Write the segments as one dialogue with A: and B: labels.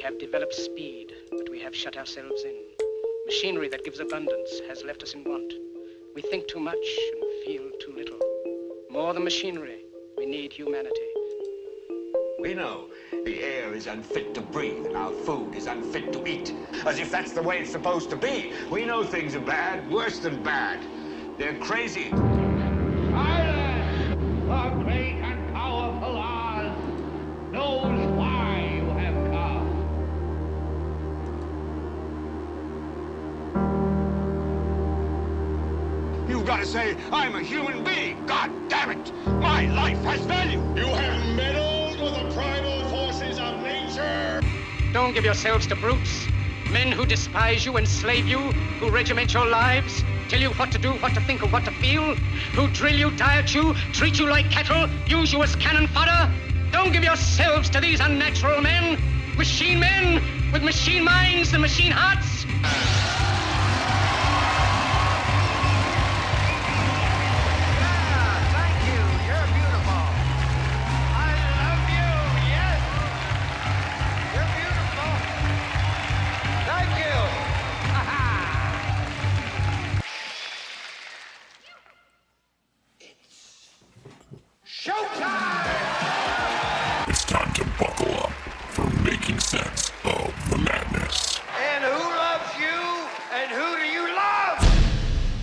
A: We have developed speed, but we have shut ourselves in. Machinery that gives abundance has left us in want. We think too much and feel too little. More than machinery, we need humanity.
B: We know the air is unfit to breathe and our food is unfit to eat. As if that's the way it's supposed to be. We know things are bad, worse than bad. They're crazy.
C: Silence! The great and powerful Oz knows why you have come.
B: You've got to say, I'm a human being. God damn it. My life has value.
D: You have meddled with the primal forces of nature.
A: Don't give yourselves to brutes. Men who despise you, enslave you, who regiment your lives, tell you what to do, what to think, or what to feel, who drill you, diet you, treat you like cattle, use you as cannon fodder. Don't give yourselves to these unnatural men with machine minds and machine hearts.
E: It's time to buckle up for making sense of the madness.
C: And who loves you? And who do you love?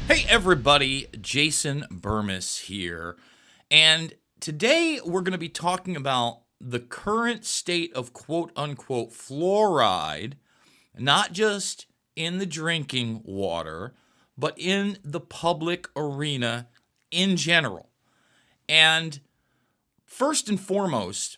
F: Hey everybody, Jason Bermas here. And today we're going to be talking about the current state of quote-unquote fluoride, not just in the drinking water, but in the public arena in general. And first and foremost,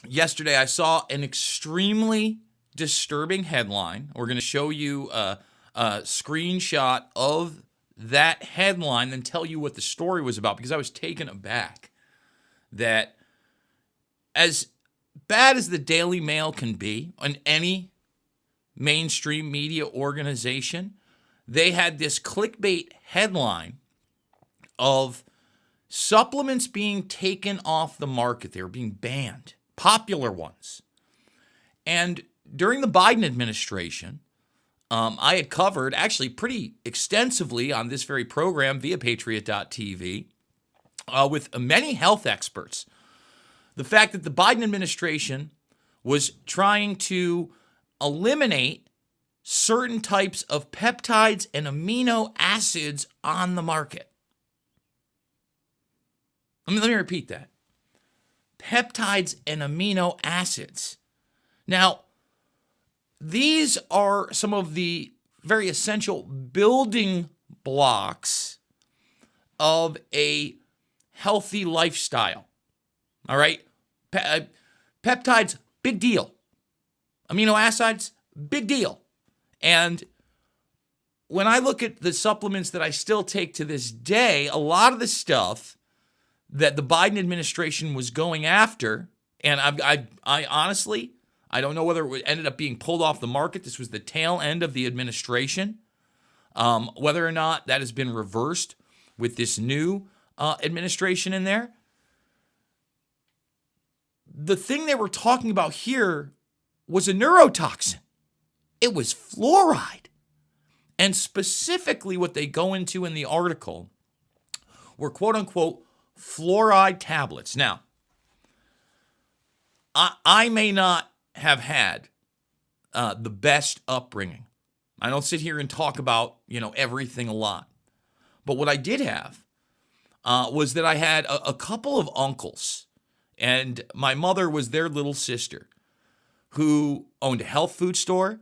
F: yesterday I saw an extremely disturbing headline. We're going to show you a screenshot of that headline and tell you what the story was about, because I was taken aback that as bad as the Daily Mail can be on any mainstream media organization, they had this clickbait headline of supplements being taken off the market. They were being banned, popular ones. And during the Biden administration, I had covered actually pretty extensively on this very program via patriot.tv with many health experts the fact that the Biden administration was trying to eliminate certain types of peptides and amino acids on the market. Let me repeat that. Peptides and amino acids. Now, these are some of the very essential building blocks of a healthy lifestyle. All right? Peptides, big deal. Amino acids, big deal. And when I look at the supplements that I still take to this day, a lot of the stuff that the Biden administration was going after, and I honestly, I don't know whether it ended up being pulled off the market. This was the tail end of the administration. Whether or not that has been reversed with this new administration in there. The thing they were talking about here was a neurotoxin. It was fluoride. And specifically what they go into in the article were quote-unquote fluoride tablets. Now, I may not have had the best upbringing. I don't sit here and talk about, everything a lot. But what I did have was that I had a couple of uncles, and my mother was their little sister, who owned a health food store,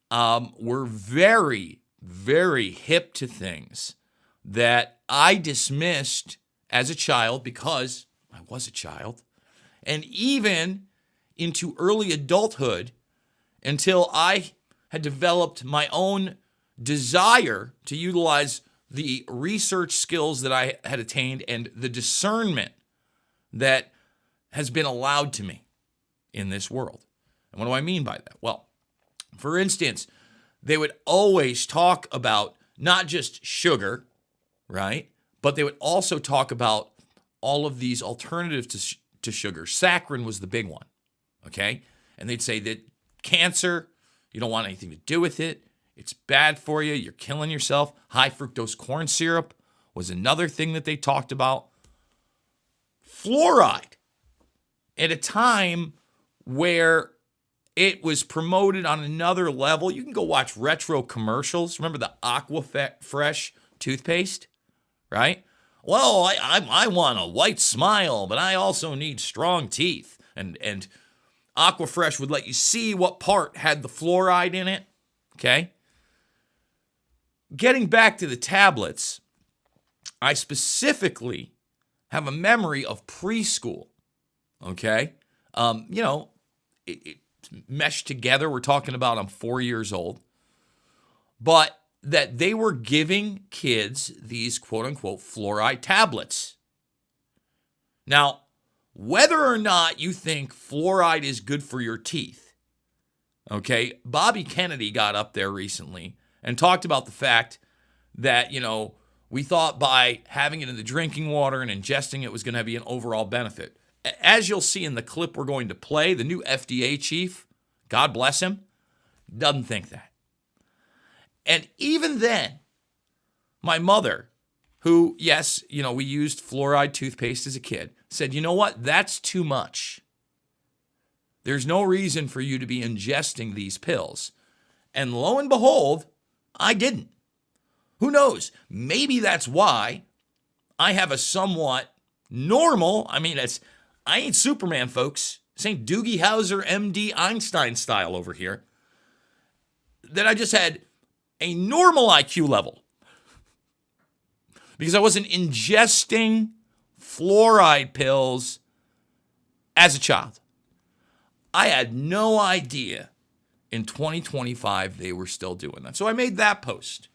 F: were very, very hip to things that I dismissed as a child because I was a child, and even into early adulthood until I had developed my own desire to utilize the research skills that I had attained and the discernment that has been allowed to me in this world. And what do I mean by that? Well, for instance, they would always talk about not just sugar, right? But they would also talk about all of these alternatives to sugar. Saccharin was the big one, okay? And they'd say that cancer. You don't want anything to do with it. It's bad for you. You're killing yourself. High fructose corn syrup was another thing that they talked about. Fluoride, at a time where it was promoted on another level. You can go watch retro commercials. Remember the Aquafresh toothpaste, right? Well, I want a white smile, but I also need strong teeth. And Aquafresh would let you see what part had the fluoride in it, okay? Getting back to the tablets, I specifically have a memory of preschool, okay? It meshed together. We're talking about I'm 4 years old. But that they were giving kids these quote-unquote fluoride tablets. Now, whether or not you think fluoride is good for your teeth, okay, Bobby Kennedy got up there recently and talked about the fact that, we thought by having it in the drinking water and ingesting it was going to be an overall benefit. As you'll see in the clip we're going to play, the new FDA chief, God bless him, doesn't think that. And even then, my mother, who, yes, we used fluoride toothpaste as a kid, said, you know what? That's too much. There's no reason for you to be ingesting these pills. And lo and behold, I didn't. Who knows? Maybe that's why I have a somewhat normal, I ain't Superman, folks. This ain't Doogie Howser, MD, Einstein style over here. That I just had a normal IQ level. Because I wasn't ingesting fluoride pills as a child. I had no idea in 2025 they were still doing that. So I made that post.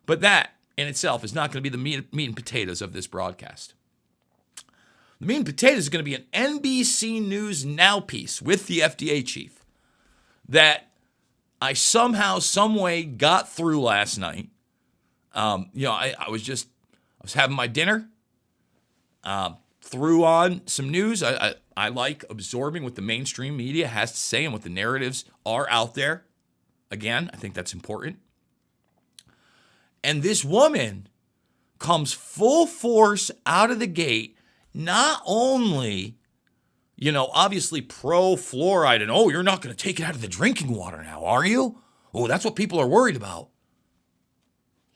F: But that in itself is not going to be the meat and potatoes of this broadcast. The meat and potatoes is going to be an NBC News Now piece with the FDA chief that I somehow, some way got through last night. I was having my dinner, threw on some news. I like absorbing what the mainstream media has to say and what the narratives are out there. Again, I think that's important. And this woman comes full force out of the gate, not only, obviously pro-fluoride and, you're not going to take it out of the drinking water now, are you? Oh, that's what people are worried about.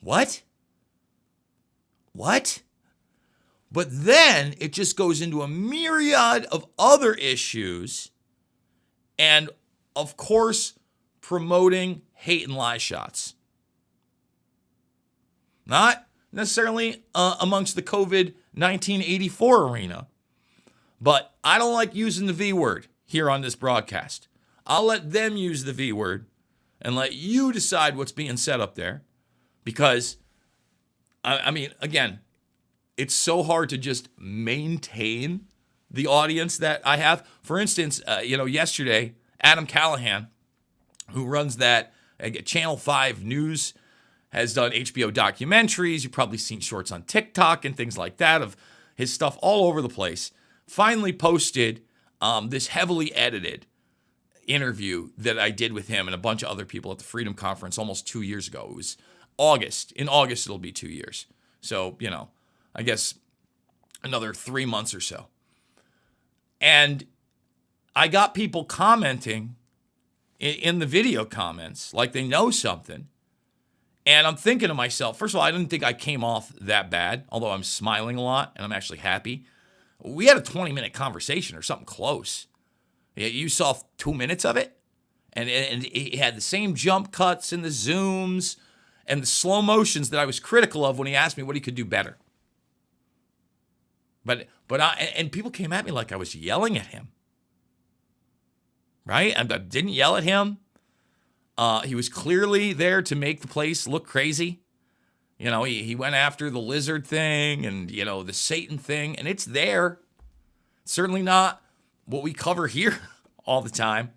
F: What? But then it just goes into a myriad of other issues and, of course, promoting hate and lie shots. Not necessarily amongst the COVID-19 84 arena, but I don't like using the V word here on this broadcast. I'll let them use the V word and let you decide what's being said up there because, again, it's so hard to just maintain the audience that I have. For instance, yesterday, Adam Callahan, who runs that Channel 5 News, has done HBO documentaries. You've probably seen shorts on TikTok and things like that of his stuff all over the place. Finally posted this heavily edited interview that I did with him and a bunch of other people at the Freedom Conference almost 2 years ago. It was August. In August, it'll be 2 years. So, I guess another 3 months or so. And I got people commenting in the video comments like they know something. And I'm thinking to myself, first of all, I didn't think I came off that bad, although I'm smiling a lot and I'm actually happy. We had a 20-minute conversation or something close. You saw 2 minutes of it, and it had the same jump cuts and the zooms and the slow motions that I was critical of when he asked me what he could do better. But people came at me like I was yelling at him, right? I didn't yell at him. He was clearly there to make the place look crazy. He went after the lizard thing and, the Satan thing, and it's there. Certainly not what we cover here all the time.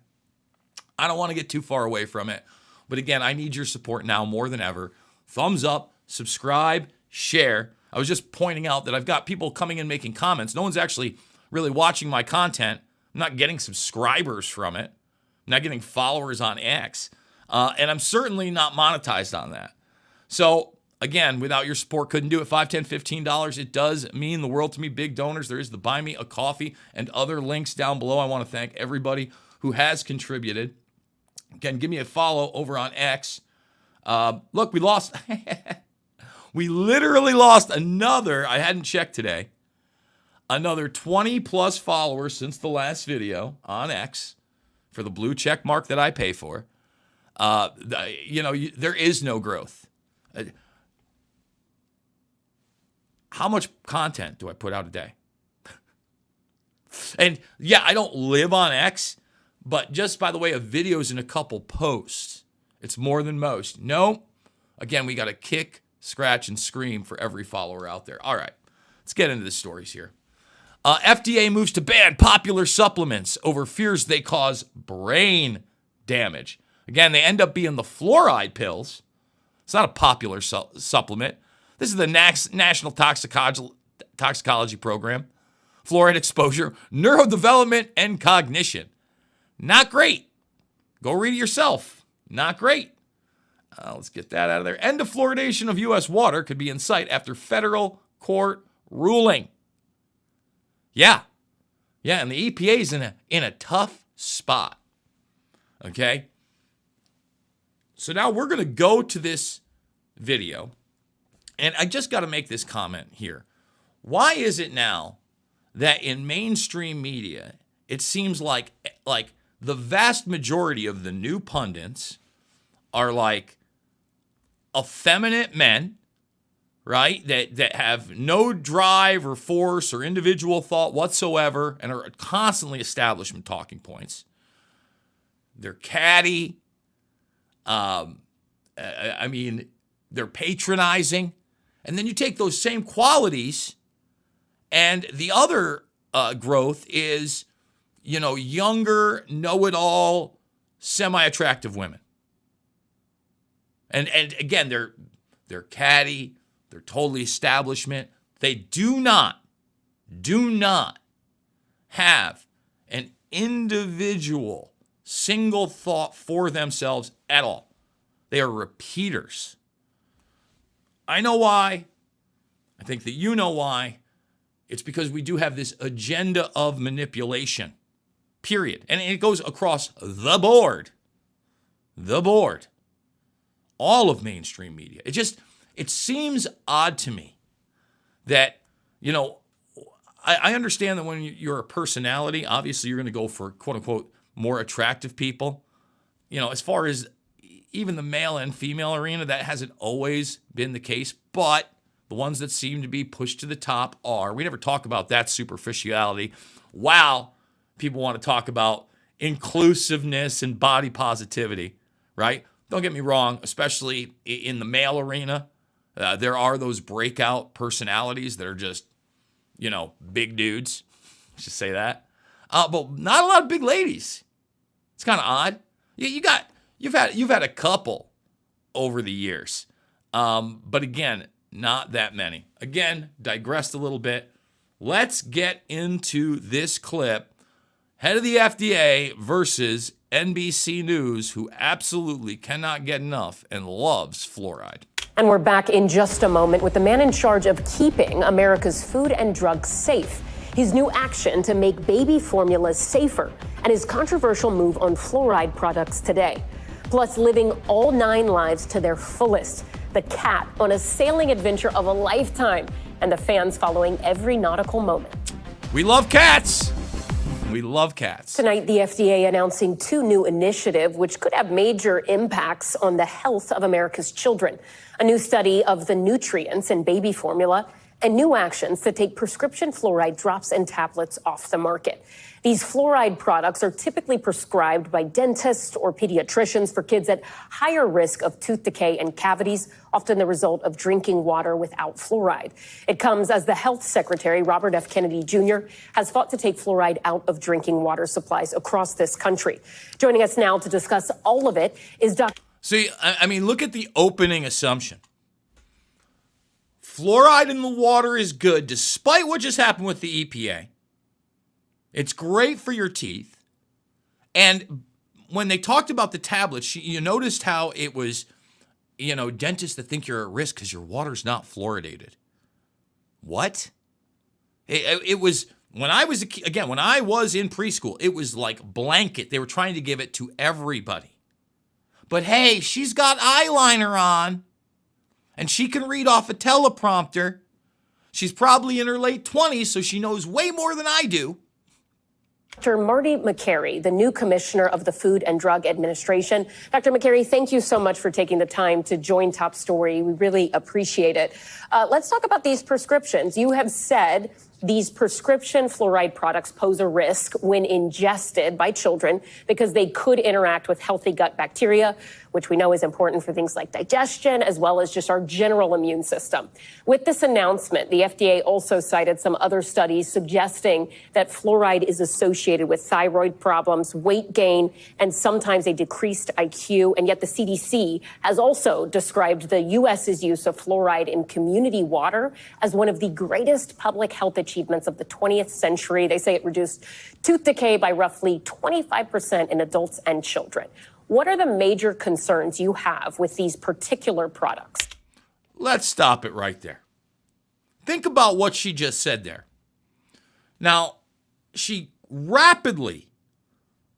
F: I don't want to get too far away from it. But again, I need your support now more than ever. Thumbs up, subscribe, share. I was just pointing out that I've got people coming in making comments. No one's actually really watching my content. I'm not getting subscribers from it. not getting followers on X, and I'm certainly not monetized on that. So again, without your support, couldn't do it. $5, $10, $15. It does mean the world to me. Big donors. There is the Buy Me a Coffee and other links down below. I want to thank everybody who has contributed. Again, give me a follow over on X. Look, we lost. We literally lost another, I hadn't checked today, another 20 plus followers since the last video on X for the blue check mark that I pay for. There is no growth. How much content do I put out a day? And yeah, I don't live on X, but just by the way of videos and a couple posts, it's more than most. No, again, we got to kick, scratch, and scream for every follower out there. All right, let's get into the stories here. FDA moves to ban popular supplements over fears they cause brain damage. Again, they end up being the fluoride pills. It's not a popular supplement. This is the National Toxicology Program. Fluoride exposure, neurodevelopment, and cognition. Not great. Go read it yourself. Not great. Let's get that out of there. End of fluoridation of U.S. water could be in sight after federal court ruling. Yeah, and the EPA is in a tough spot. Okay? So now we're going to go to this video, and I just got to make this comment here. Why is it now that in mainstream media, it seems like the vast majority of the new pundits are like effeminate men, right? That have no drive or force or individual thought whatsoever and are constantly establishment talking points. They're catty. They're patronizing. And then you take those same qualities, and the other growth is, younger, know-it-all, semi-attractive women. And again, they're catty. They're totally establishment. They do not have an individual single thought for themselves at all. They are repeaters. I know why. I think that you know why. It's because we do have this agenda of manipulation, period. And it goes across the board. The board. All of mainstream media. It seems odd to me that, I understand that when you're a personality, obviously you're going to go for quote unquote more attractive people. As far as even the male and female arena, that hasn't always been the case, but the ones that seem to be pushed to the top are. We never talk about that superficiality. Wow, people want to talk about inclusiveness and body positivity, right? Don't get me wrong, especially in the male arena, there are those breakout personalities that are just, big dudes. Let's just say that. But not a lot of big ladies. It's kind of odd. You've had a couple over the years, but again, not that many. Again, digressed a little bit. Let's get into this clip. Head of the FDA versus NBC News, who absolutely cannot get enough and loves fluoride.
G: And we're back in just a moment with the man in charge of keeping America's food and drugs safe. His new action to make baby formulas safer and his controversial move on fluoride products today. Plus, living all 9 lives to their fullest. The cat on a sailing adventure of a lifetime and the fans following every nautical moment.
F: We love cats. We love cats.
G: Tonight, the FDA announcing 2 new initiatives which could have major impacts on the health of America's children. A new study of the nutrients in baby formula and new actions to take prescription fluoride drops and tablets off the market. These fluoride products are typically prescribed by dentists or pediatricians for kids at higher risk of tooth decay and cavities, often the result of drinking water without fluoride. It comes as the Health Secretary, Robert F. Kennedy Jr., has fought to take fluoride out of drinking water supplies across this country. Joining us now to discuss all of it is Dr.
F: See, look at the opening assumption. Fluoride in the water is good, despite what just happened with the EPA. It's great for your teeth. And when they talked about the tablets, you noticed how it was, dentists that think you're at risk because your water's not fluoridated. What? It was, when I was, when I was in preschool, it was like blanket. They were trying to give it to everybody. But hey, she's got eyeliner on and she can read off a teleprompter. She's probably in her late 20s, so she knows way more than I do.
G: Dr. Marty Makary, the new commissioner of the Food and Drug Administration. Dr. Makary, thank you so much for taking the time to join Top Story. We really appreciate it. Let's talk about these prescriptions. You have said these prescription fluoride products pose a risk when ingested by children because they could interact with healthy gut bacteria, which we know is important for things like digestion, as well as just our general immune system. With this announcement, the FDA also cited some other studies suggesting that fluoride is associated with thyroid problems, weight gain, and sometimes a decreased IQ. And yet the CDC has also described the U.S.'s use of fluoride in community water as one of the greatest public health achievements of the 20th century. They say it reduced tooth decay by roughly 25% in adults and children. What are the major concerns you have with these particular products?
F: Let's stop it right there. Think about what she just said there. Now, she rapidly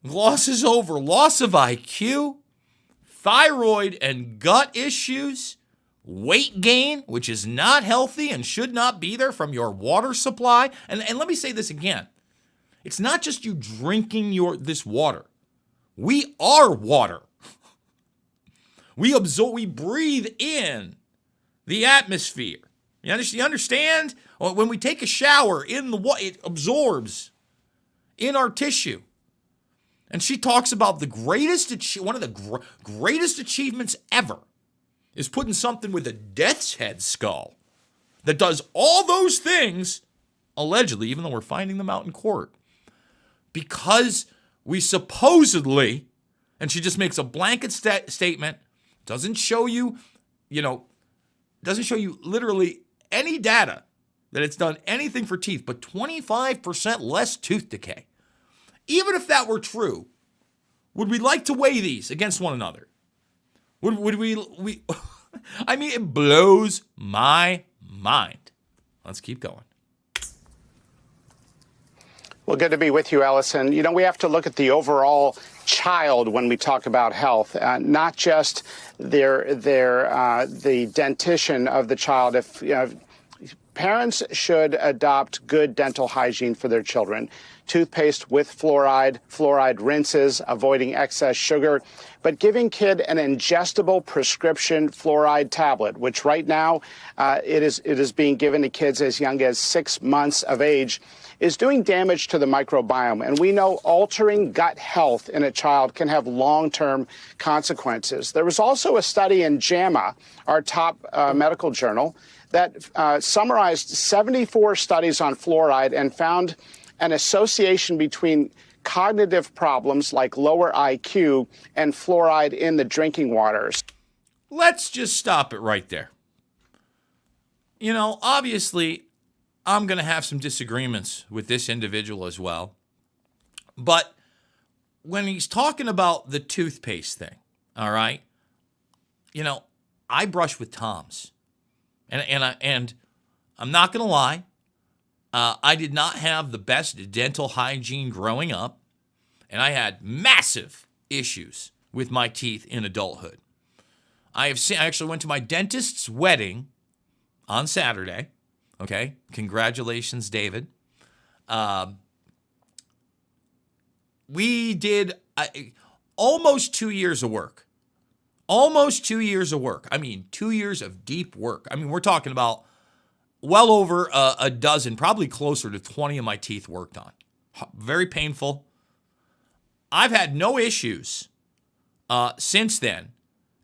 F: glosses over loss of IQ, thyroid and gut issues, weight gain, which is not healthy and should not be there from your water supply. And let me say this again. It's not just you drinking this water. We are water. We breathe in the atmosphere. You understand? When we take a shower in the water, it absorbs in our tissue. And she talks about one of the greatest achievements ever is putting something with a death's head skull that does all those things, allegedly, even though we're finding them out in court, because we supposedly, and she just makes a blanket statement, doesn't show you literally any data that it's done anything for teeth, but 25% less tooth decay. Even if that were true, would we like to weigh these against one another? Would we I mean, it blows my mind. Let's keep going.
H: Well, good to be with you, Ellison. We have to look at the overall child when we talk about health, not just the dentition of the child. If parents should adopt good dental hygiene for their children, toothpaste with fluoride rinses, avoiding excess sugar, but giving kid an ingestible prescription fluoride tablet, which right now it is being given to kids as young as 6 months of age, is doing damage to the microbiome. And we know altering gut health in a child can have long-term consequences. There was also a study in JAMA, our top medical journal, that summarized 74 studies on fluoride and found an association between cognitive problems like lower IQ and fluoride in the drinking waters.
F: Let's just stop it right there. Obviously, I'm going to have some disagreements with this individual as well. But when he's talking about the toothpaste thing, all right, I brush with Tom's. And I'm not going to lie, I did not have the best dental hygiene growing up, and I had massive issues with my teeth in adulthood. I actually went to my dentist's wedding on Saturday. Okay, congratulations, David. We did almost 2 years of work. Almost 2 years of work. I mean, 2 years of deep work. I mean, we're talking about well over a dozen, probably closer to 20 of my teeth worked on. Very painful. I've had no issues since then.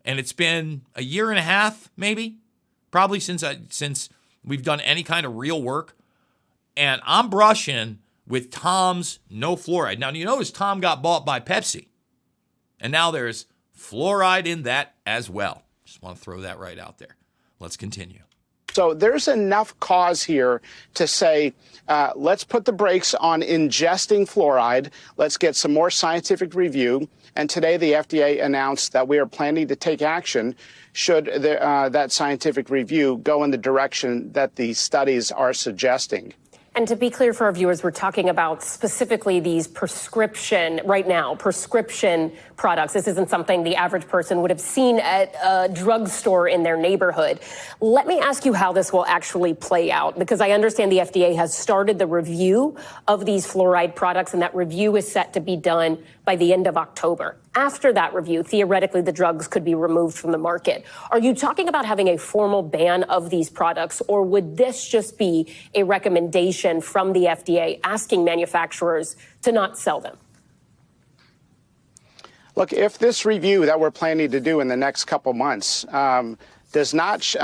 F: And it's been a year and a half, maybe, probably since we've done any kind of real work. And I'm brushing with Tom's no fluoride. Now, you notice Tom got bought by Pepsi. And now there's fluoride in that as well. Just want to throw that right out there. Let's continue.
H: So there's enough cause here to say, let's put the brakes on ingesting fluoride. Let's get some more scientific review. And today the FDA announced that we are planning to take action should that scientific review go in the direction that the studies are suggesting.
G: And to be clear for our viewers, we're talking about specifically these prescription products. This isn't something the average person would have seen at a drugstore in their neighborhood. Let me ask you how this will actually play out, because I understand the FDA has started the review of these fluoride products, and that review is set to be done by the end of October. After that review, theoretically, the drugs could be removed from the market. Are you talking about having a formal ban of these products, or would this just be a recommendation from the FDA asking manufacturers to not sell them?
H: Look, if this review that we're planning to do in the next couple months does not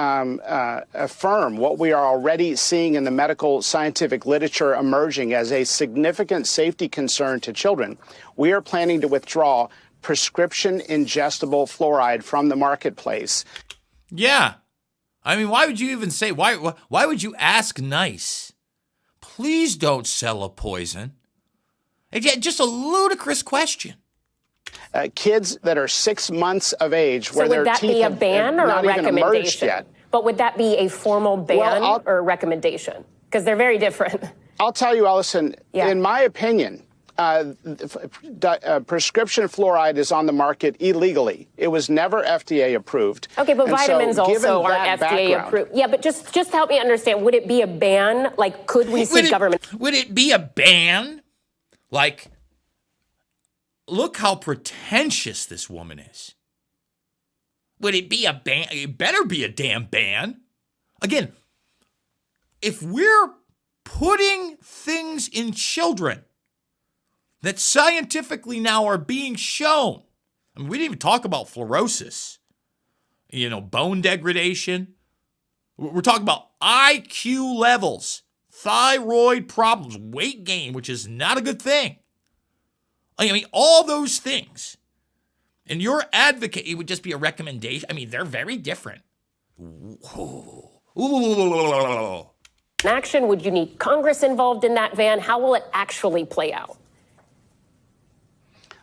H: affirm what we are already seeing in the medical scientific literature emerging as a significant safety concern to children, we are planning to withdraw prescription ingestible fluoride from the marketplace.
F: Yeah. I mean, why would you even say, why would you ask nice? Please don't sell a poison. It's just a ludicrous question.
H: Kids that are 6 months of age, where
G: so
H: their
G: would that
H: teeth
G: be a ban or a recommendation?
H: Yet.
G: But would that be a formal ban or a recommendation? Because they're very different.
H: I'll tell you, Ellison, in my opinion, prescription fluoride is on the market illegally. It was never FDA approved.
G: Okay, but
H: and
G: vitamins
H: so,
G: also aren't FDA approved. Yeah, but just help me understand. Would it be a ban? Like, could we see government?
F: Would it be a ban? Like, look how pretentious this woman is. Would it be a ban? It better be a damn ban. Again, if we're putting things in children that scientifically now are being shown, I mean, we didn't even talk about fluorosis, bone degradation. We're talking about IQ levels, thyroid problems, weight gain, which is not a good thing. I mean, all those things. And your advocate, it would just be a recommendation. I mean, they're very different.
G: Action, would you need Congress involved in that ban? How will it actually play out?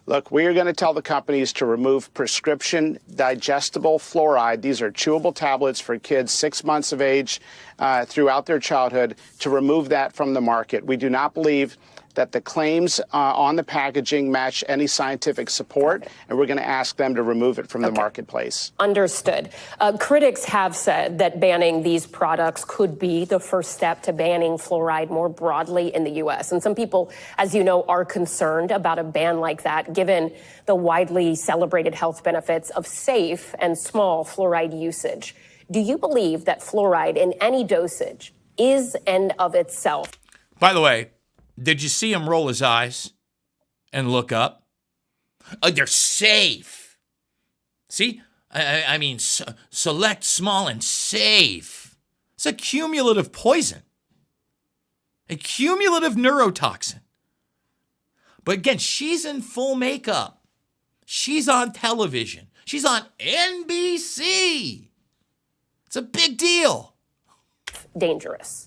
H: Look, we are going to tell the companies to remove prescription digestible fluoride. These are chewable tablets for kids 6 months of age throughout their childhood, to remove that from the market. We do not believe that the claims on the packaging match any scientific support, and we're going to ask them to remove it from the marketplace.
G: Understood. Critics have said that banning these products could be the first step to banning fluoride more broadly in the U.S. And some people, as you know, are concerned about a ban like that, given the widely celebrated health benefits of safe and small fluoride usage. Do you believe that fluoride in any dosage is end of itself?
F: By the way, did you see him roll his eyes and look up? They're safe. See? I mean, select, small, and safe. It's a cumulative poison. A cumulative neurotoxin. But again, she's in full makeup. She's on television. She's on NBC. It's a big deal.
G: Dangerous.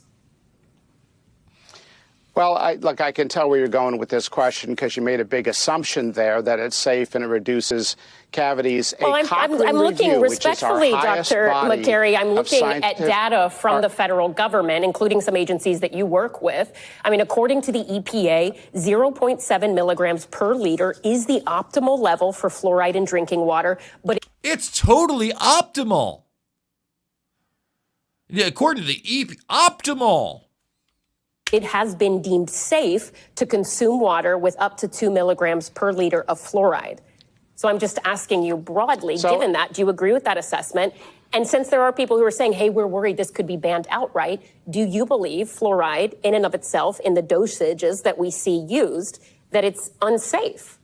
H: Well, I can tell where you're going with this question, because you made a big assumption there that it's safe and it reduces cavities.
G: Well, I'm looking respectfully, Dr. McCary, I'm looking at data from the federal government, including some agencies that you work with. I mean, according to the EPA, 0.7 milligrams per liter is the optimal level for fluoride in drinking water. But
F: it's totally optimal. According to the EPA, optimal.
G: It has been deemed safe to consume water with up to 2 milligrams per liter of fluoride. So I'm just asking you broadly, given that, do you agree with that assessment? And since there are people who are saying, hey, we're worried this could be banned outright, do you believe fluoride in and of itself, in the dosages that we see used, that it's unsafe?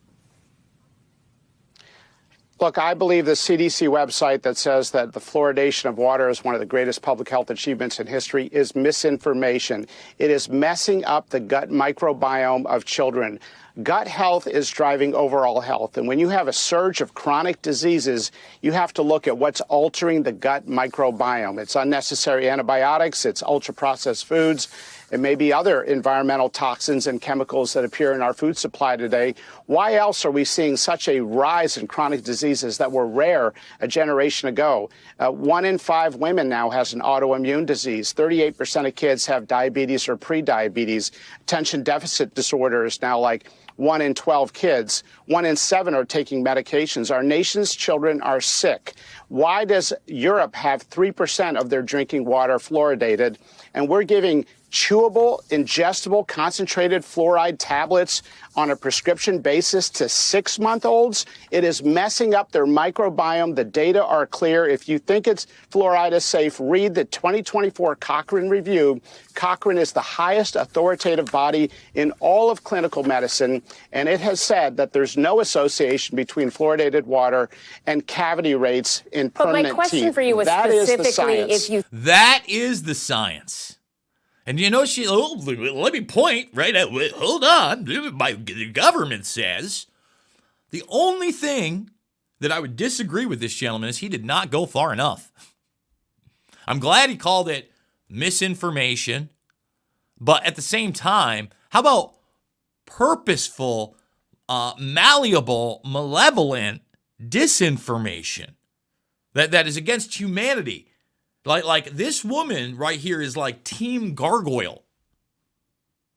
H: Look, I believe the CDC website that says that the fluoridation of water is one of the greatest public health achievements in history is misinformation. It is messing up the gut microbiome of children. Gut health is driving overall health. And when you have a surge of chronic diseases, you have to look at what's altering the gut microbiome. It's unnecessary antibiotics, it's ultra-processed foods, it may be other environmental toxins and chemicals that appear in our food supply today. Why else are we seeing such a rise in chronic diseases that were rare a generation ago? 1 in 5 women now has an autoimmune disease. 38% of kids have diabetes or prediabetes. Attention deficit disorder is now like 1 in 12 kids. 1 in 7 are taking medications. Our nation's children are sick. Why does Europe have 3% of their drinking water fluoridated, and we're giving chewable, ingestible, concentrated fluoride tablets on a prescription basis to 6-month-olds? It is messing up their microbiome. The data are clear. If you think fluoride is safe, read the 2024 Cochrane Review. Cochrane is the highest authoritative body in all of clinical medicine, and it has said that there's no association between fluoridated water and cavity rates in permanent teeth.
G: But my question for you was specifically if you...
F: That is the science. And you know, let me point right at, hold on, the government says. The only thing that I would disagree with this gentleman is he did not go far enough. I'm glad he called it misinformation, but at the same time, how about purposeful, malleable, malevolent disinformation that is against humanity? Like this woman right here is like Team Gargoyle.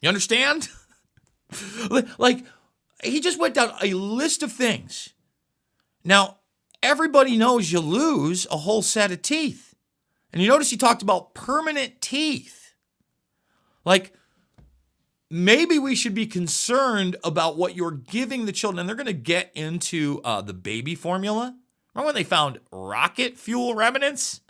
F: You understand? Like, he just went down a list of things. Now, everybody knows you lose a whole set of teeth. And you notice he talked about permanent teeth. Like, maybe we should be concerned about what you're giving the children. And they're going to get into the baby formula. Remember when they found rocket fuel remnants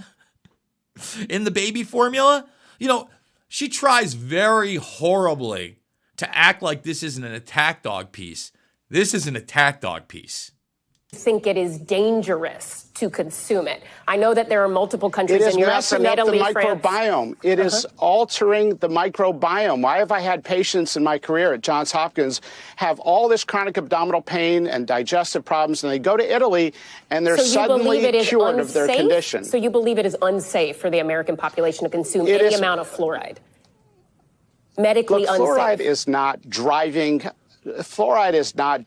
F: in the baby formula? You know, she tries very horribly to act like this isn't an attack dog piece. This is an attack dog piece.
G: Think it is dangerous to consume it. I know that there are multiple countries in Europe, from Italy,
H: France. It is messing up the microbiome. It is altering the microbiome. Why have I had patients in my career at Johns Hopkins have all this chronic abdominal pain and digestive problems, and they go to Italy and they're suddenly cured of their condition?
G: So you believe it is unsafe for the American population to consume any amount of fluoride? Medically unsafe.
H: Fluoride is not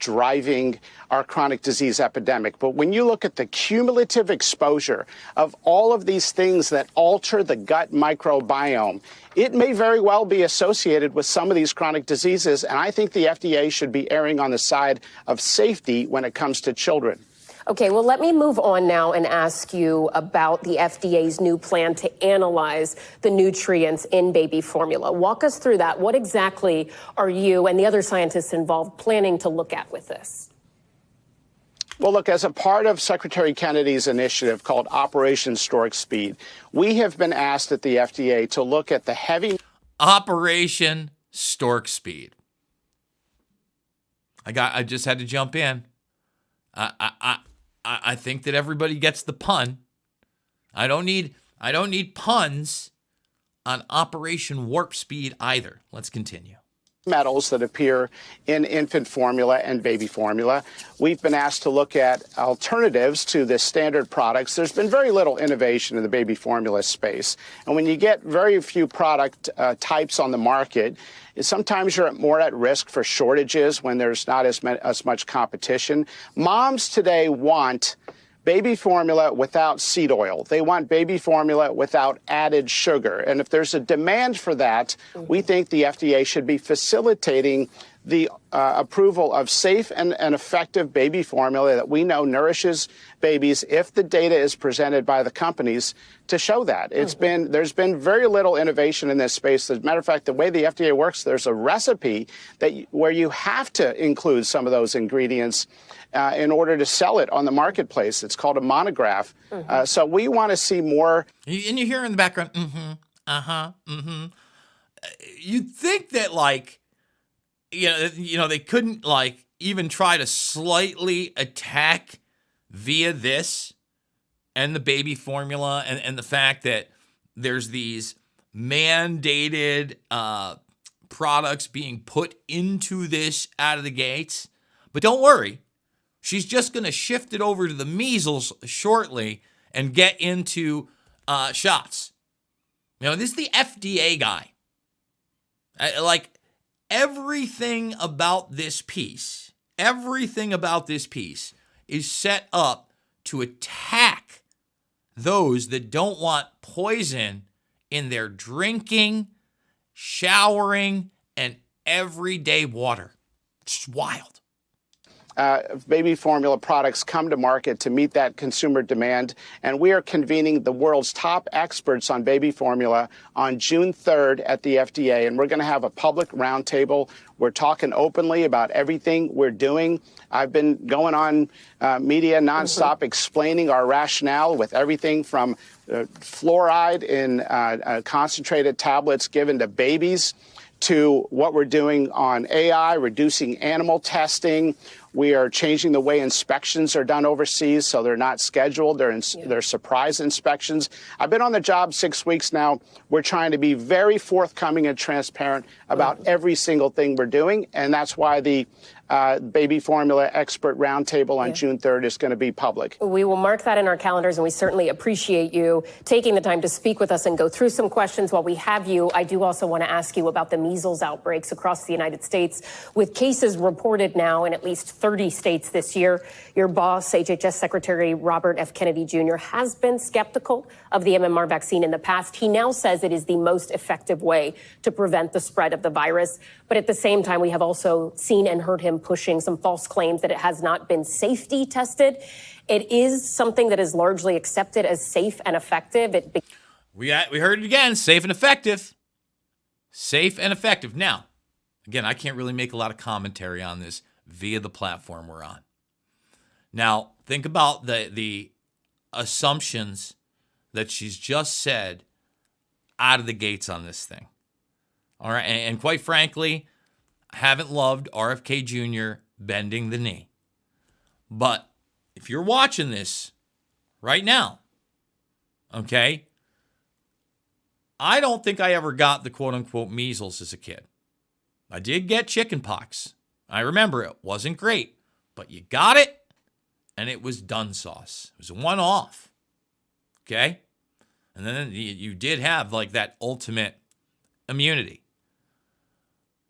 H: driving our chronic disease epidemic. But when you look at the cumulative exposure of all of these things that alter the gut microbiome, it may very well be associated with some of these chronic diseases. And I think the FDA should be erring on the side of safety when it comes to children.
G: Okay, well, let me move on now and ask you about the FDA's new plan to analyze the nutrients in baby formula. Walk us through that. What exactly are you and the other scientists involved planning to look at with this?
H: Well, look, as a part of Secretary Kennedy's initiative called Operation Stork Speed, we have been asked at the FDA to look at the heavy...
F: Operation Stork Speed. I just had to jump in. I think that everybody gets the pun. I don't need puns on Operation Warp Speed either. Let's continue.
H: Metals that appear in infant formula and baby formula. We've been asked to look at alternatives to the standard products. There's been very little innovation in the baby formula space. And when you get very few product types on the market, sometimes you're more at risk for shortages when there's not as much competition. Moms today want baby formula without seed oil. They want baby formula without added sugar. And if there's a demand for that, we think the FDA should be facilitating the approval of safe and effective baby formula that we know nourishes babies if the data is presented by the companies to show that. There's been very little innovation in this space. As a matter of fact, the way the FDA works, there's a recipe where you have to include some of those ingredients in order to sell it on the marketplace. It's called a monograph. So we want to see more.
F: And you hear in the background, You'd think that, like, you know, they couldn't, like, even try to slightly attack via this and the baby formula and the fact that there's these mandated products being put into this out of the gates. But don't worry, she's just going to shift it over to the measles shortly and get into shots. This is the FDA guy. Like everything about this piece is set up to attack those that don't want poison in their drinking, showering, and everyday water. It's wild.
H: Baby formula products come to market to meet that consumer demand. And we are convening the world's top experts on baby formula on June 3rd at the FDA. And we're going to have a public roundtable. We're talking openly about everything we're doing. I've been going on media nonstop explaining our rationale with everything from fluoride in concentrated tablets given to babies to what we're doing on AI, reducing animal testing. We are changing the way inspections are done overseas, so they're not scheduled. They're surprise inspections. I've been on the job 6 weeks now. We're trying to be very forthcoming and transparent about every single thing we're doing, and that's why the baby formula expert roundtable on June 3rd is going to be public.
G: We will mark that in our calendars, and we certainly appreciate you taking the time to speak with us and go through some questions while we have you. I do also want to ask you about the measles outbreaks across the United States, with cases reported now in at least 30 states this year. Your boss, HHS Secretary Robert F. Kennedy Jr., has been skeptical of the MMR vaccine in the past. He now says it is the most effective way to prevent the spread of the virus. But at the same time, we have also seen and heard him pushing some false claims that it has not been safety tested. It is something that is largely accepted as safe and effective.
F: We heard it again, safe and effective. Safe and effective. Now, again, I can't really make a lot of commentary on this via the platform we're on. Now, think about the assumptions that she's just said out of the gates on this thing. All right, and quite frankly, I haven't loved RFK Jr. bending the knee. But if you're watching this right now, okay, I don't think I ever got the quote-unquote measles as a kid. I did get chicken pox. I remember it wasn't great, but you got it, and it was done sauce. It was a one-off, okay? And then you did have like that ultimate immunity.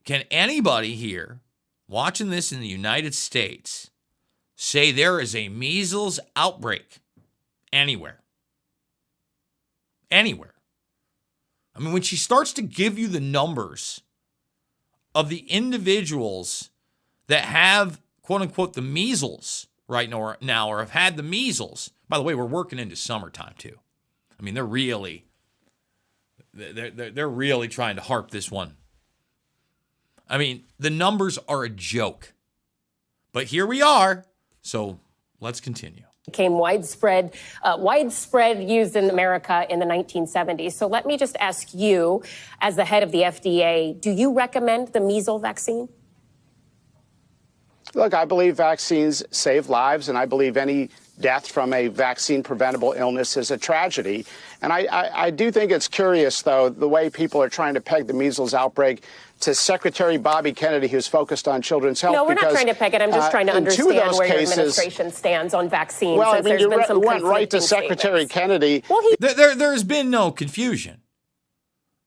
F: Can anybody here watching this in the United States say there is a measles outbreak anywhere? Anywhere. I mean, when she starts to give you the numbers of the individuals that have, quote unquote, the measles right now or have had the measles. By the way, we're working into summertime too. I mean, they're really trying to harp this one. I mean, the numbers are a joke. But here we are. So let's continue.
G: Became widespread used in America in the 1970s. So let me just ask you, as the head of the FDA, do you recommend the measles vaccine?
H: Look, I believe vaccines save lives, and I believe any death from a vaccine-preventable illness is a tragedy. And I do think it's curious, though, the way people are trying to peg the measles outbreak to Secretary Bobby Kennedy, who's focused on children's health.
G: No, we're not trying to peg it. I'm just trying to understand where your administration stands on vaccines.
H: Well, I mean, you went right to Secretary Kennedy.
G: Well,
F: there's been no confusion.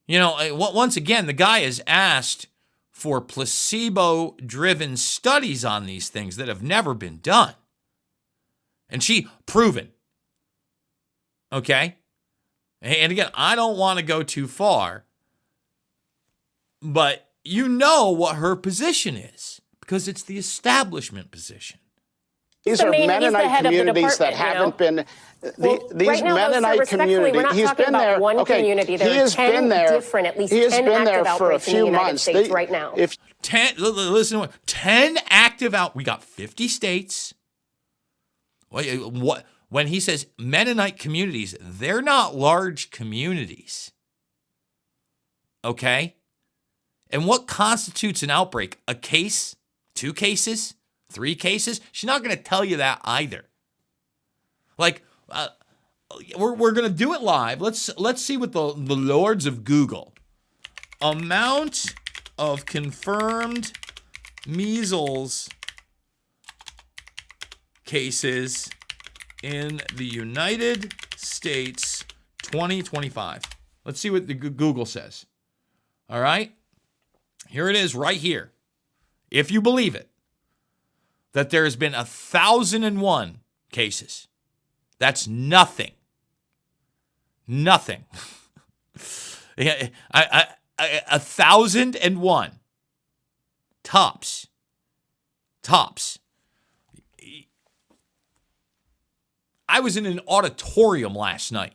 F: You know, once again, the guy is asked for placebo-driven studies on these things that have never been done. And she proven. Okay? And again, I don't want to go too far, but you know what her position is because it's the establishment position.
H: These are Mennonite communities that haven't been. These Mennonite communities. He's been there. Okay, he has been there. He has been there for a few months.
G: Right now.
F: If 10, listen to 10 active out. We got 50 states. What? When he says Mennonite communities, they're not large communities. Okay? And what constitutes an outbreak? A case? 2 cases? 3 cases? She's not going to tell you that either. Like, we're gonna do it live. Let's see what the lords of Google. Amount of confirmed measles cases in the United States 2025. Let's see what the Google says. All right? Here it is right here. If you believe it, that there has been 1,001 cases. That's nothing. Nothing. 1,001. Tops. I was in an auditorium last night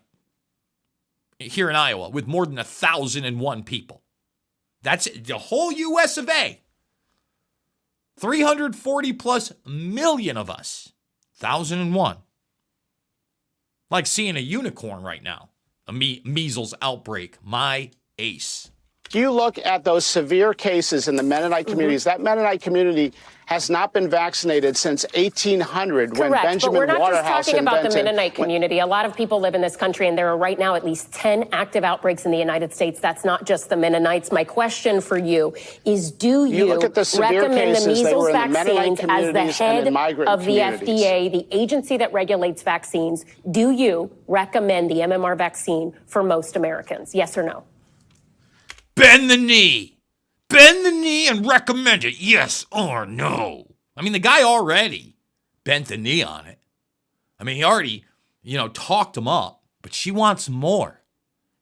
F: here in Iowa with more than 1,001 people. That's the whole US of A. 340 plus million of us. 1,001. Like seeing a unicorn right now. A measles outbreak. My ace.
H: You look at those severe cases in the Mennonite communities. That Mennonite community has not been vaccinated since 1800 when
G: Correct, but we're
H: Benjamin
G: not
H: Waterhouse
G: just talking about the
H: invented-
G: Mennonite community. A lot of people live in this country, and there are right now at least 10 active outbreaks in the United States. That's not just the Mennonites. My question for you is, do you
H: look at the severe
G: recommend the
H: cases, they
G: measles
H: were in the Mennonite
G: vaccines as the
H: communities and in
G: head
H: migrant
G: of the
H: communities.
G: FDA, the agency that regulates vaccines? Do you recommend the MMR vaccine for most Americans? Yes or no?
F: Bend the knee. Bend the knee and recommend it. Yes or no. I mean, the guy already bent the knee on it. I mean, he already, talked him up, but she wants more.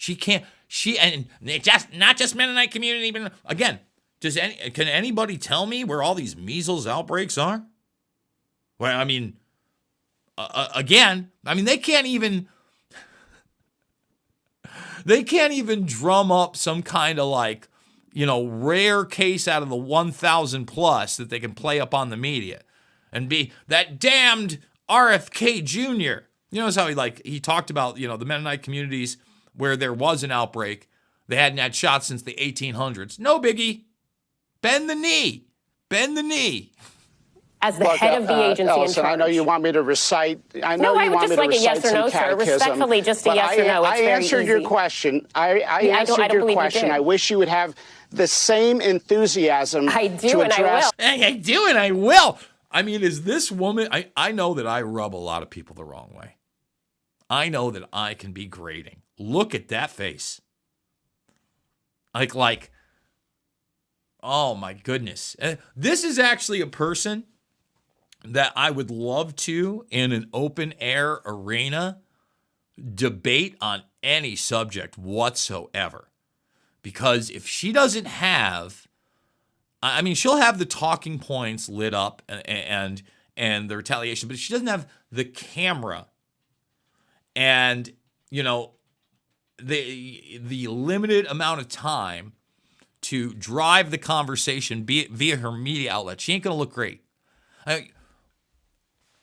F: And not just Mennonite community, but again, can anybody tell me where all these measles outbreaks are? Well, I mean, they can't even drum up some kind of rare case out of the 1,000 plus that they can play up on the media and be that damned RFK Jr. You notice how he talked about, the Mennonite communities where there was an outbreak. They hadn't had shots since the 1800s. No biggie. Bend the knee. Bend the knee.
G: As the head of the agency
H: Ellison,
G: in charge.
H: I know you want me to recite. I
G: No, I would just like a yes or no, sir.
H: Catechism,
G: Respectfully, just a yes or no. It's
H: I
G: very
H: answered
G: easy.
H: your question. I
G: I don't
H: answered your
G: believe you
H: question.
G: did.
H: I wish you would have the same enthusiasm
G: I do,
H: to
G: and I
H: address.
G: will.
F: I do, and I will. I mean, is this woman... I know that I rub a lot of people the wrong way. I know that I can be grating. Look at that face. Oh my goodness. This is actually a person that I would love to, in an open air arena, debate on any subject whatsoever. Because if she doesn't have... she'll have the talking points lit up and the retaliation, but if she doesn't have the camera and, the limited amount of time to drive the conversation via her media outlet, she ain't going to look great.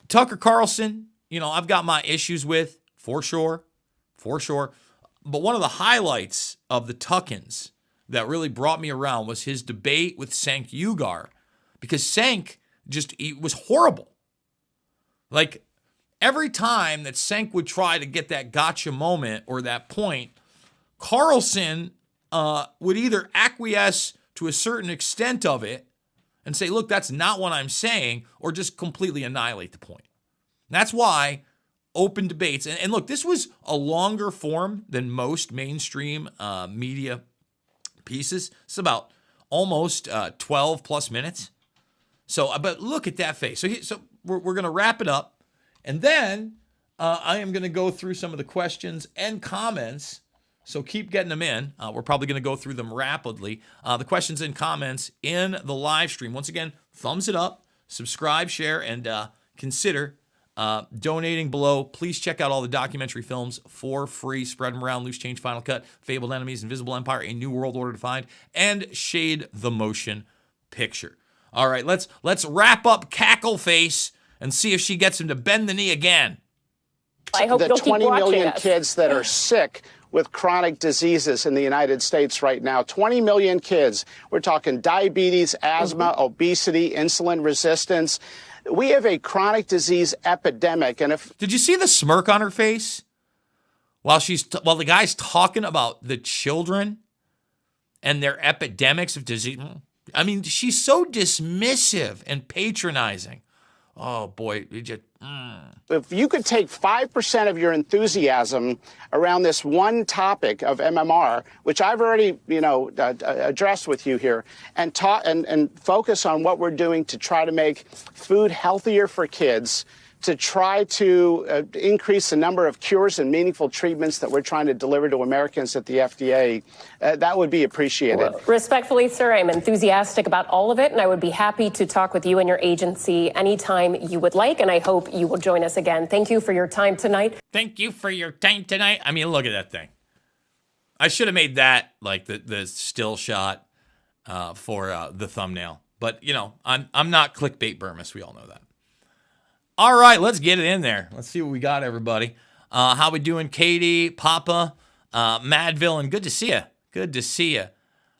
F: Tucker Carlson, I've got my issues with, for sure. But one of the highlights of the Tuckins that really brought me around was his debate with Cenk Uygur, because Cenk he was horrible. Every time that Cenk would try to get that gotcha moment or that point, Carlson would either acquiesce to a certain extent of it and say, look, that's not what I'm saying, or just completely annihilate the point. That's why open debates, and look, this was a longer form than most mainstream media pieces. It's about almost 12 plus minutes. So, but look at that face. So we're going to wrap it up. And then I am going to go through some of the questions and comments. So keep getting them in. We're probably going to go through them rapidly. The questions and comments in the live stream. Once again, thumbs it up, subscribe, share, and consider donating below. Please check out all the documentary films for free. Spread them around. Loose Change, Final Cut, Fabled Enemies, Invisible Empire, A New World Order Defined, and Shade the Motion Picture. All right, let's wrap up Cackleface and see if she gets him to bend the knee again.
G: I hope
H: The
G: you'll keep
H: 20
G: watching
H: million
G: us.
H: kids that are sick with chronic diseases in the United States right now. 20 million kids. We're talking diabetes, asthma, obesity, insulin resistance. We have a chronic disease epidemic. And if
F: Did you see the smirk on her face while the guy's talking about the children and their epidemics of disease? I mean, she's so dismissive and patronizing. Oh boy,
H: if you could take 5% of your enthusiasm around this one topic of MMR, which I've already, addressed with you here, and focus on what we're doing to try to make food healthier for kids, to try to increase the number of cures and meaningful treatments that we're trying to deliver to Americans at the FDA, that would be appreciated.
G: Well, respectfully, sir, I'm enthusiastic about all of it, and I would be happy to talk with you and your agency anytime you would like, and I hope you will join us again. Thank you for your time tonight.
F: Thank you for your time tonight. I mean, look at that thing. I should have made that like the still shot for the thumbnail. But, I'm not clickbait Bermas. We all know that. All right, let's get it in there. Let's see what we got, everybody. How we doing, Katie, Papa, Mad Villain? Good to see you. Good to see you.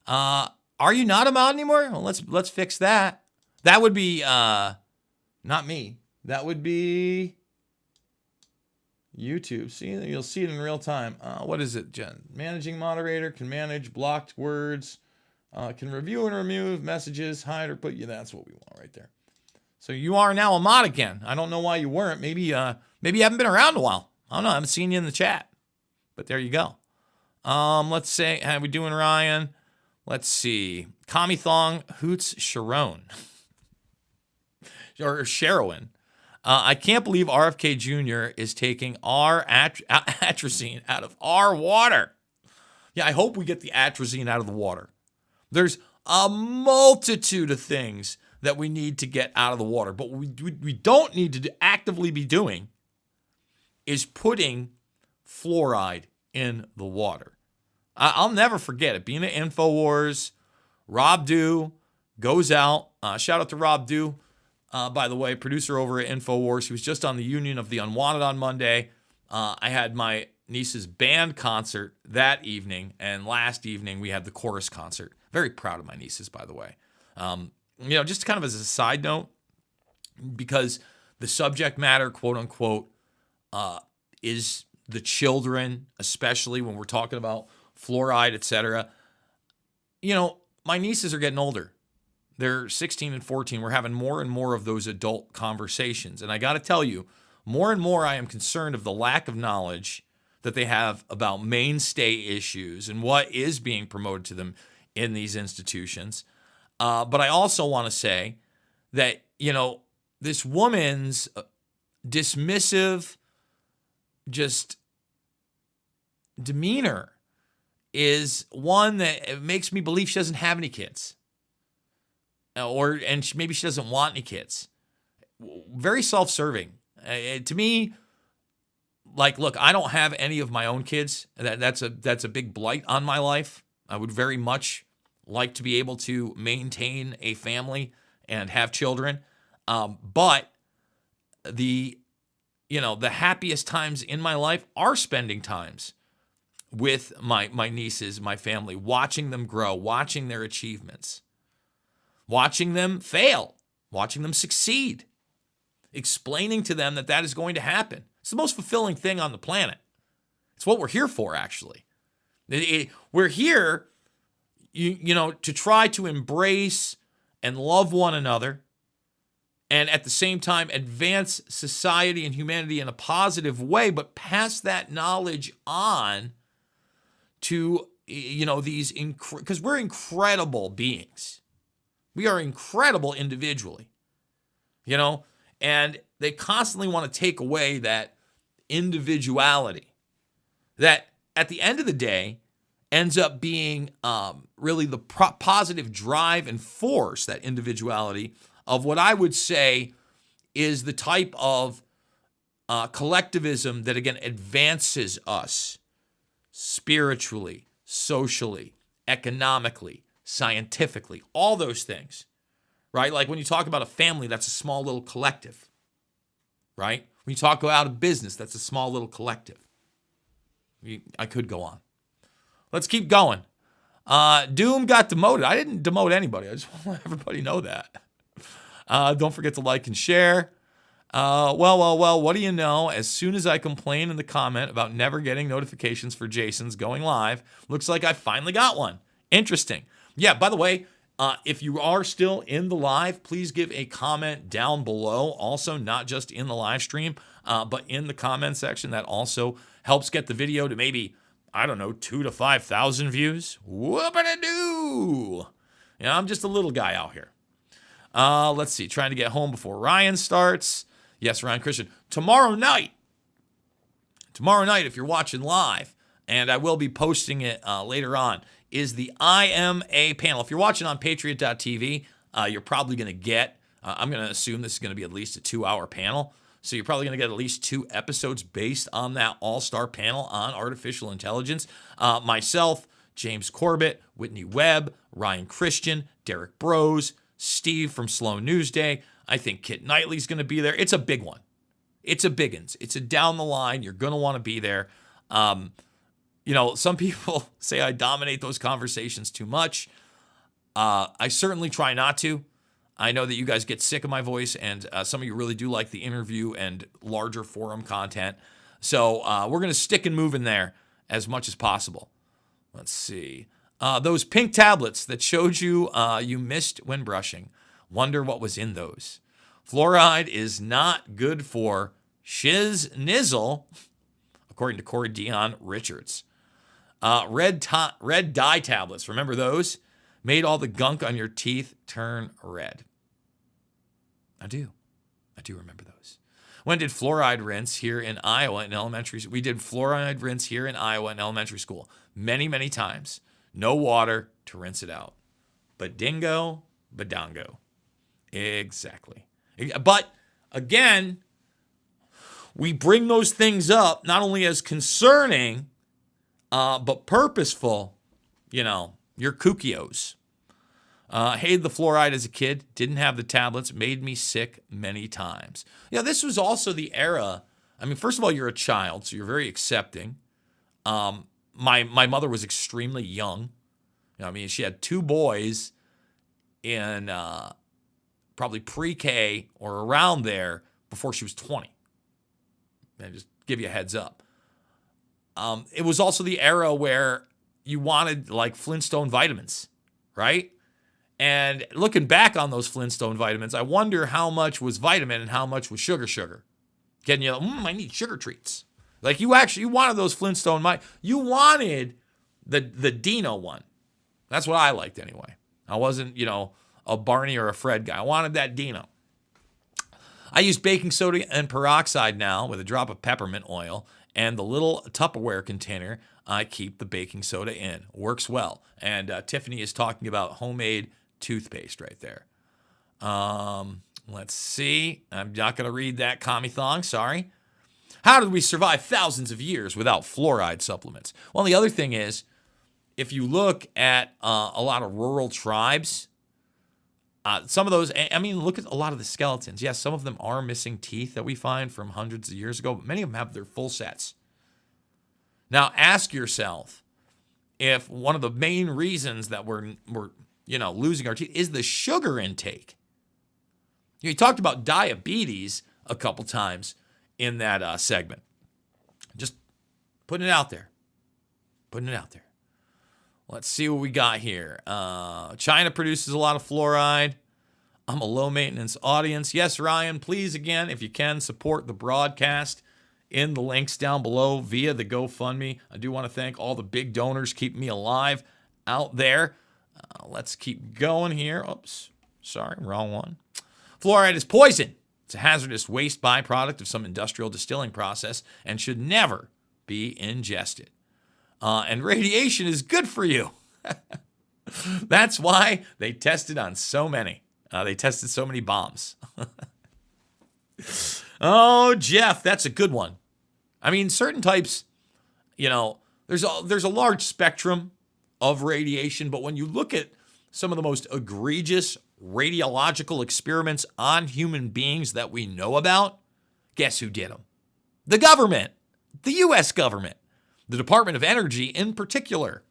F: Are you not a mod anymore? Well, let's fix that. That would be not me. That would be YouTube. See, you'll see it in real time. What is it, Jen? Managing moderator can manage blocked words, can review and remove messages, hide or put you. That's what we want right there. So you are now a mod again. I don't know why you weren't. Maybe you haven't been around a while. I don't know. I haven't seen you in the chat. But there you go. Let's say, how we doing, Ryan? Let's see. Kami Thong Hoots Sharon. Or Sherwin. I can't believe RFK Jr. is taking our atrazine out of our water. Yeah, I hope we get the atrazine out of the water. There's a multitude of things that we need to get out of the water. But what we don't need to actively be doing is putting fluoride in the water. I'll never forget it. Being at InfoWars, Rob Dew goes out. Shout out to Rob Dew, by the way, producer over at InfoWars. He was just on the Union of the Unwanted on Monday. I had my niece's band concert that evening, and last evening we had the chorus concert. Very proud of my nieces, by the way. Just kind of as a side note, because the subject matter, quote unquote, is the children, especially when we're talking about fluoride, etc. My nieces are getting older. They're 16 and 14. We're having more and more of those adult conversations. And I got to tell you, more and more I am concerned of the lack of knowledge that they have about mainstay issues and what is being promoted to them in these institutions. But I also want to say that, this woman's dismissive, just demeanor is one that makes me believe she doesn't have any kids. Maybe she doesn't want any kids. Very self-serving. To me, look, I don't have any of my own kids. That's a big blight on my life. I would very much like to be able to maintain a family and have children. But the happiest times in my life are spending times with my nieces, my family, watching them grow, watching their achievements, watching them fail, watching them succeed, explaining to them that is going to happen. It's the most fulfilling thing on the planet. It's what we're here for, actually. We're here to try to embrace and love one another and at the same time advance society and humanity in a positive way, but pass that knowledge on to, these, because we're incredible beings. We are incredible individually, and they constantly want to take away that individuality that at the end of the day ends up being really the positive drive and force, that individuality of what I would say is the type of collectivism that, again, advances us spiritually, socially, economically, scientifically, all those things, right? Like when you talk about a family, that's a small little collective, right? When you talk about a business, that's a small little collective. I could go on. Let's keep going. Doom got demoted. I didn't demote anybody. I just want to let everybody know that. Don't forget to like and share. Well, what do you know? As soon as I complain in the comment about never getting notifications for Jason's going live, looks like I finally got one. Interesting. Yeah, by the way, if you are still in the live, please give a comment down below. Also, not just in the live stream, but in the comment section. That also helps get the video to maybe, I don't know, 2,000 to 5,000 views. Whoop-a-da-doo! Yeah, I'm just a little guy out here. Let's see. Trying to get home before Ryan starts. Yes, Ryan Christian. Tomorrow night, if you're watching live, and I will be posting it later on, is the IMA panel. If you're watching on Patriot.tv, you're probably going to get, I'm going to assume this is going to be at least a 2-hour panel. So you're probably going to get at least 2 episodes based on that all-star panel on artificial intelligence. Myself, James Corbett, Whitney Webb, Ryan Christian, Derek Brose, Steve from Slow News Day. I think Kit Knightley's going to be there. It's a big one. It's a biggins. It's a down the line. You're going to want to be there. Some people say I dominate those conversations too much. I certainly try not to. I know that you guys get sick of my voice, and some of you really do like the interview and larger forum content. So we're going to stick and move in there as much as possible. Let's see. Those pink tablets that showed you you missed when brushing. Wonder what was in those. Fluoride is not good for shiz nizzle, according to Corey Dion Richards. Red dye tablets. Remember those? Made all the gunk on your teeth turn red. I do remember those. When did fluoride rinse here in Iowa in elementary? We did fluoride rinse here in Iowa in elementary school many, many times. No water to rinse it out. Badingo, badongo. Exactly. But again, we bring those things up not only as concerning, but purposeful. You're kookios. Hated the fluoride as a kid. Didn't have the tablets. Made me sick many times. This was also the era. I mean, first of all, you're a child, so you're very accepting. My mother was extremely young. She had 2 boys in probably pre-K or around there before she was 20. And just give you a heads up. It was also the era where you wanted like Flintstone vitamins, right? And looking back on those Flintstone vitamins, I wonder how much was vitamin and how much was sugar. Getting you, I need sugar treats. Like you wanted those Flintstone, you wanted the Dino one. That's what I liked anyway. I wasn't, a Barney or a Fred guy. I wanted that Dino. I use baking soda and peroxide now with a drop of peppermint oil and the little Tupperware container I keep the baking soda in. Works well. And Tiffany is talking about homemade toothpaste right there. Let's see. I'm not going to read that commie thong. Sorry. How did we survive thousands of years without fluoride supplements? Well, the other thing is, if you look at a lot of rural tribes, some of those, look at a lot of the skeletons. Yes, some of them are missing teeth that we find from hundreds of years ago, but many of them have their full sets. Now, ask yourself if one of the main reasons that we're losing our teeth is the sugar intake. You talked about diabetes a couple times in that segment. Just putting it out there. Let's see what we got here. China produces a lot of fluoride. I'm a low-maintenance audience. Yes, Ryan, please, again, if you can, support the broadcast in the links down below via the GoFundMe. I do want to thank all the big donors keeping me alive out there. Let's keep going here. Oops, sorry, wrong one. Fluoride is poison. It's a hazardous waste byproduct of some industrial distilling process and should never be ingested. And radiation is good for you. That's why they tested on so many. They tested so many bombs. Oh, Jeff, that's a good one. Certain types, there's a large spectrum of radiation, but when you look at some of the most egregious radiological experiments on human beings that we know about, guess who did them? The government, the U.S. government. The Department of Energy in particular.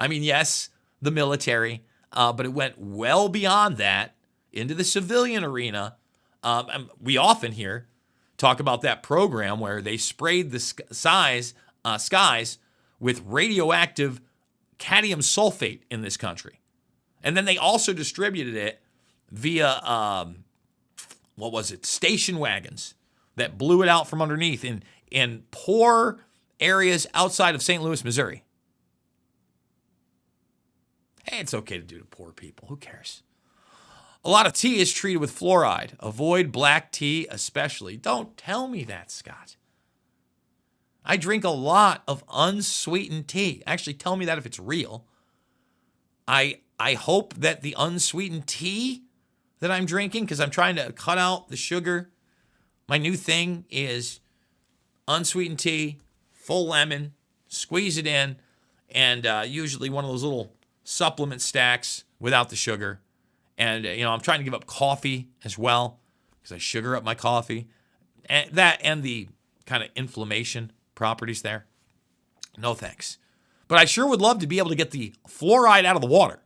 F: I mean, yes, the military, but it went well beyond that into the civilian arena. And we often hear talk about that program where they sprayed the skies with radioactive cadmium sulfate in this country. And then they also distributed it via, station wagons that blew it out from underneath in poor areas outside of St. Louis, Missouri. Hey, it's okay to do to poor people. Who cares? A lot of tea is treated with fluoride. Avoid black tea especially. Don't tell me that, Scott. I drink a lot of unsweetened tea. Actually, tell me that if it's real. I hope that the unsweetened tea that I'm drinking, because I'm trying to cut out the sugar, my new thing is unsweetened tea, full lemon, squeeze it in, and usually one of those little supplement stacks without the sugar. And, I'm trying to give up coffee as well because I sugar up my coffee. And that and the kind of inflammation properties there. No thanks. But I sure would love to be able to get the fluoride out of the water.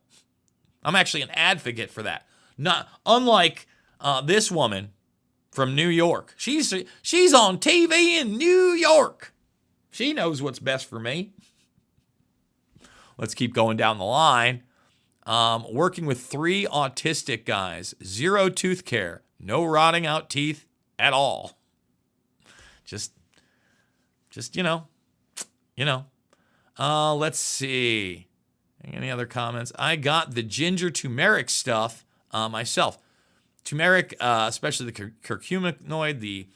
F: I'm actually an advocate for that. Not unlike this woman from New York. She's on TV in New York. She knows what's best for me. Let's keep going down the line. Working with 3 autistic guys, 0 tooth care, no rotting out teeth at all. Just let's see. Any other comments? I got the ginger turmeric stuff myself. Turmeric, especially the curcuminoid, the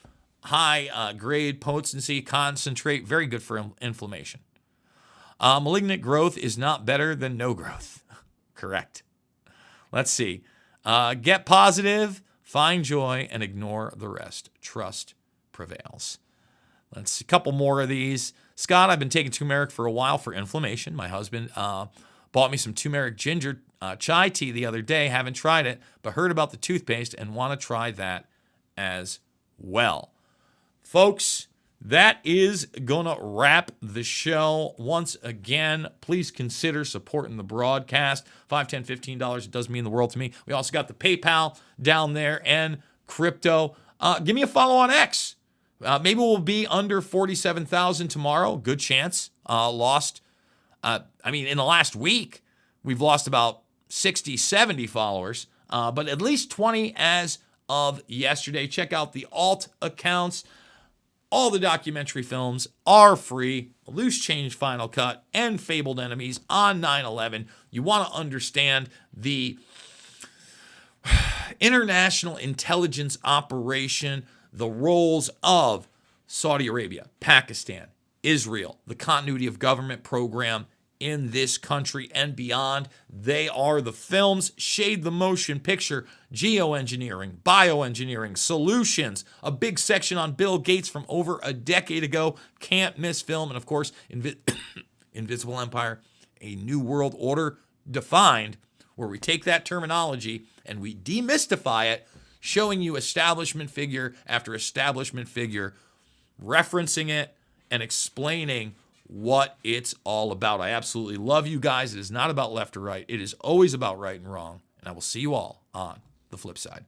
F: high grade potency concentrate, very good for inflammation. Malignant growth is not better than no growth. Correct. Let's see. Get positive, find joy, and ignore the rest. Trust prevails. Let's see. A couple more of these. Scott, I've been taking turmeric for a while for inflammation. My husband bought me some turmeric ginger chai tea the other day. Haven't tried it, but heard about the toothpaste and want to try that as well. Folks, that is going to wrap the show. Once again, please consider supporting the broadcast. $5, $10, $15, it does mean the world to me. We also got the PayPal down there and crypto. Give me a follow on X. Maybe we'll be under 47,000 tomorrow. Good chance. In the last week, we've lost about 60, 70 followers, but at least 20 as of yesterday. Check out the alt accounts. All the documentary films are free. Loose Change Final Cut and Fabled Enemies on 9/11. You want to understand the international intelligence operation, the roles of Saudi Arabia, Pakistan, Israel, the continuity of government program in this country and beyond. They are the films. Shade the Motion Picture, geoengineering, bioengineering, solutions, a big section on Bill Gates from over a decade ago. Can't miss film. And of course, Invisible Empire, a new world order defined, where we take that terminology and we demystify it, showing you establishment figure after establishment figure, referencing it and explaining what it's all about. I absolutely love you guys. It is not about left or right. It is always about right and wrong. And I will see you all on the flip side.